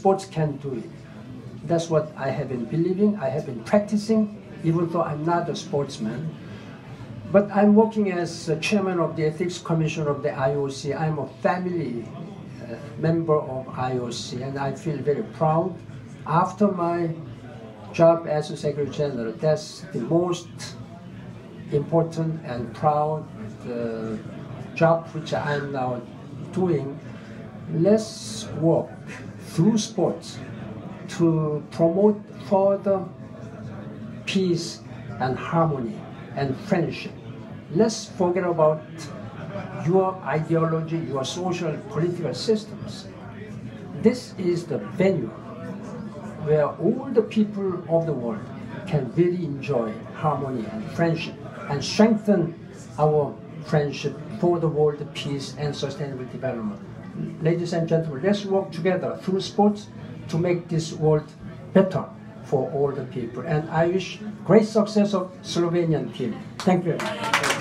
sports can do it. That's what I have been believing, I have been practicing, even though I'm not a sportsman. But I'm working as chairman of the Ethics Commission of the IOC. I'm a family member of IOC, and I feel very proud. After my job as a Secretary General, that's the most important and proud job which I'm now doing. Let's work through sports to promote further peace and harmony and friendship. Let's forget about your ideology, your social political systems. This is the venue where all the people of the world can really enjoy harmony and friendship and strengthen our friendship for the world peace and sustainable development. Ladies and gentlemen, let's work together through sports to make this world better for all the people. And I wish great success of Slovenian team. Thank you very much.